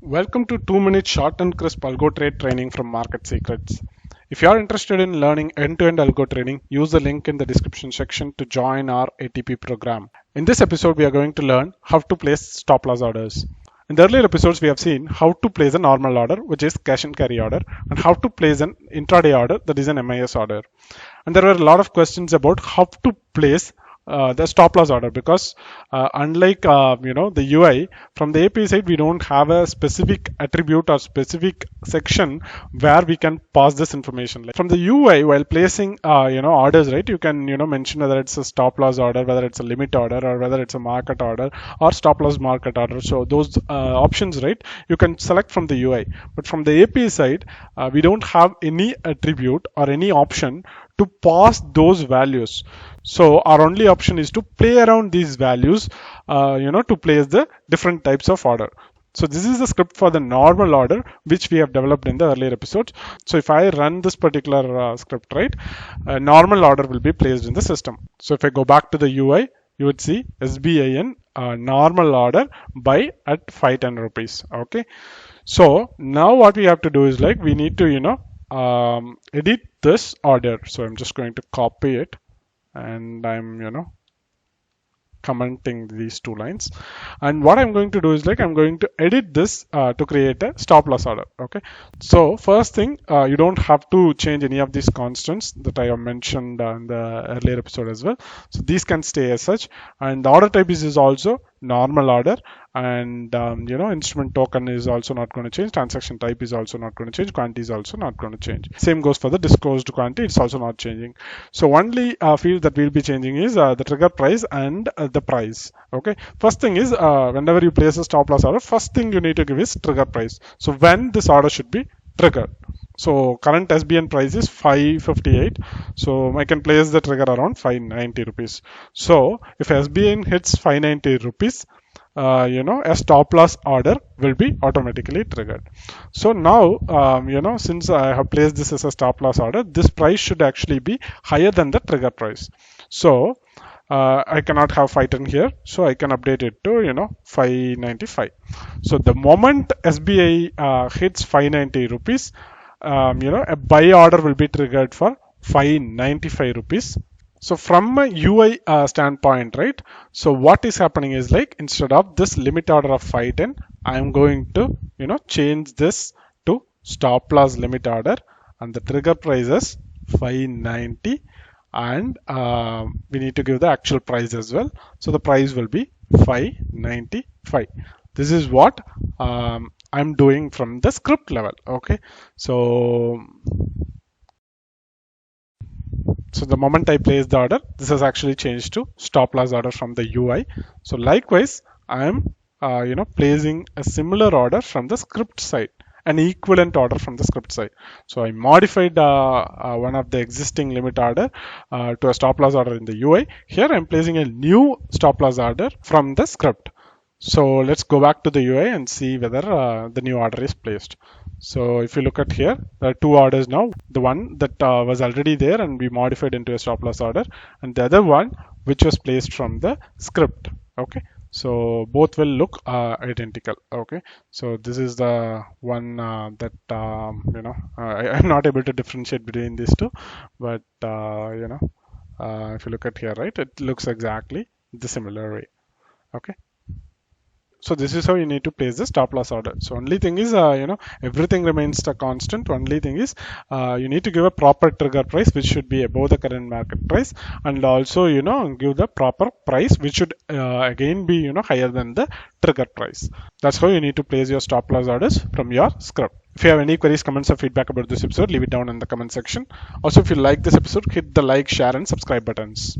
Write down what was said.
Welcome to 2-minute short and crisp algo trade training from Market Secrets. If you are interested in learning end-to-end algo trading, use the link in the description section to join our ATP program. In this episode, we are going to learn how to place stop loss orders. In the earlier episodes, we have seen how to place a normal order, which is cash and carry order, and how to place an intraday order, that is an MIS order. And there were a lot of questions about how to place the stop loss order, because unlike the UI, from the API side we don't have a specific attribute or specific section where we can pass this information. Like from the UI, while placing orders, right, you can mention whether it's a stop loss order, whether it's a limit order, or whether it's a market order or stop loss market order. So those options, right, you can select from the UI. But from the API side, we don't have any attribute or any option to pass those values. So our only option is to play around these values, to place the different types of order. So this is the script for the normal order, which we have developed in the earlier episodes. So if I run this particular script, right, a normal order will be placed in the system. So if I go back to the UI, you would see SBIN normal order buy at 510 rupees. Okay. So now what we have to do is, like, we need to, edit this order. So I'm just going to copy it, and I'm commenting these two lines. And what I'm going to do is, like, I'm going to edit this to create a stop loss order. Okay. So first thing, you don't have to change any of these constants that I have mentioned in the earlier episode as well. So these can stay as such, and the order type is also normal order, and instrument token is also not going to change, transaction type is also not going to change, quantity is also not going to change. Same goes for the disclosed quantity, it's also not changing. So only field that we'll be changing is the trigger price and the price. Okay, first thing is, whenever you place a stop loss order, first thing you need to give is trigger price. So when this order should be triggered. So current SBN price is 558. So I can place the trigger around 590 rupees. So if SBN hits 590 rupees, a stop loss order will be automatically triggered. So now, since I have placed this as a stop loss order, this price should actually be higher than the trigger price. So I cannot have 510 here, so I can update it to 595. So the moment SBI hits 590 rupees, a buy order will be triggered for 595 rupees. So from a UI standpoint, right, so what is happening is, like, instead of this limit order of 510, I am going to change this to stop loss limit order, and the trigger price is 590, and we need to give the actual price as well. So the price will be 595. This is what I'm doing from the script level. Okay, so the moment I place the order, this has actually changed to stop loss order from the UI. So likewise, I am placing a similar order from the script side, an equivalent order from the script side. So I modified one of the existing limit order to a stop loss order in the UI. Here I'm placing a new stop loss order from the script. So let's go back to the UI and see whether the new order is placed. So if you look at here, there are two orders now. The one that was already there and we modified into a stop loss order, and the other one which was placed from the script. Okay, so both will look identical. Okay, so this is the one that I'm not able to differentiate between these two, but if you look at here, right, it looks exactly the similar way. Okay. So this is how you need to place the stop loss order. So only thing is, everything remains the constant. Only thing is, you need to give a proper trigger price, which should be above the current market price, and also, give the proper price, which should again be, higher than the trigger price. That's how you need to place your stop loss orders from your script. If you have any queries, comments, or feedback about this episode, leave it down in the comment section. Also, if you like this episode, hit the like, share, and subscribe buttons.